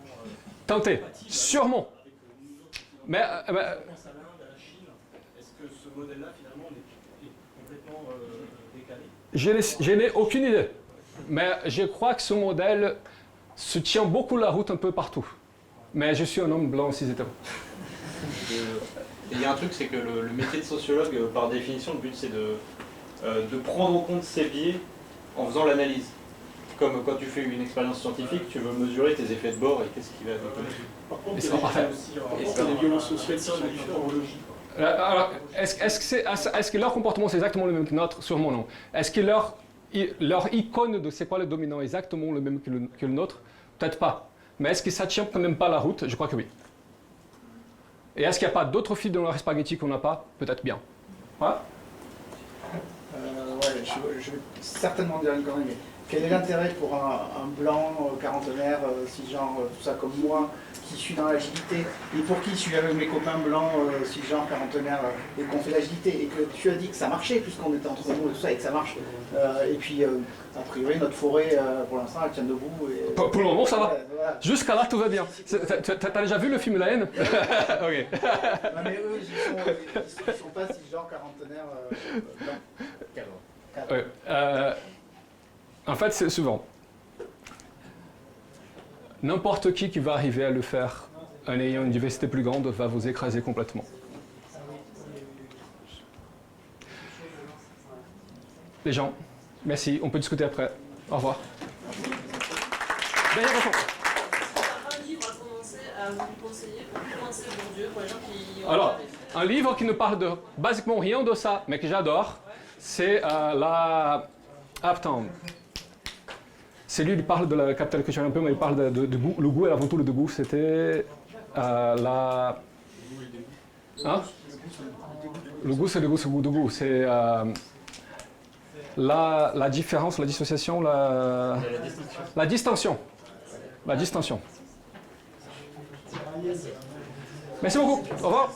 Tenté. Sûrement. Avec nous autres, Mais... on pense à l'Inde, à la Chine. Est-ce que ce modèle-là, finalement, est complètement décalé? Je n'ai aucune idée. Mais je crois que ce modèle se tient beaucoup la route un peu partout. Mais je suis un homme blanc cis hétéro. Il y a un truc, c'est que le métier de sociologue, par définition, le but c'est de prendre en compte ces biais en faisant l'analyse. Comme quand tu fais une expérience scientifique, tu veux mesurer tes effets de bord et qu'est-ce qui va déconner. Par contre, c'est pas parfait. il y a des violences sociales qui sont différentes. Alors, est-ce que leur comportement c'est exactement le même que le nôtre? Sûrement non. Est-ce que leur icône de c'est quoi le dominant est exactement le même que le nôtre? Peut-être pas. Mais est-ce que ça tient quand même pas la route? Je crois que oui. Et est-ce qu'il n'y a pas d'autres fils dans leur spaghetti qu'on n'a pas? Peut-être bien. Ouais. Je vais certainement dire une connerie, mais quel est l'intérêt pour un blanc quarantenaire, cisgenre, tout ça comme moi, qui suis dans l'agilité, et pour qui je suis avec mes copains blancs, cisgenre, quarantenaire, et qu'on fait l'agilité, et que tu as dit que ça marchait, puisqu'on était entre nous et tout ça, et que ça marche. Et puis, a priori, notre forêt, pour l'instant, elle tient debout. Et, pour le moment, ça va. Voilà. Jusqu'à là, tout va bien. T'as déjà vu le film La haine? Ok. Non, mais eux, ils sont pas cisgenre, quarantenaire, blancs. Ouais. En fait, c'est souvent. N'importe qui va arriver à le faire en ayant une diversité plus grande va vous écraser complètement. Les gens, merci. On peut discuter après. Au revoir. Dernière question. Un livre a commencé à vous conseillez pour commencer Bourdieu, pour les gens qui ont... Alors, un livre qui ne parle de basiquement rien de ça, mais que j'adore, c'est la... Ah, attends. C'est lui qui parle de la capitale culturelle un peu, mais il parle de goût. Le goût et avant tout le dégoût, c'était la... Hein? Le goût, c'est le goût, c'est le goût de goût. C'est la différence, la dissociation, la distinction. La distinction. Merci beaucoup. Au revoir.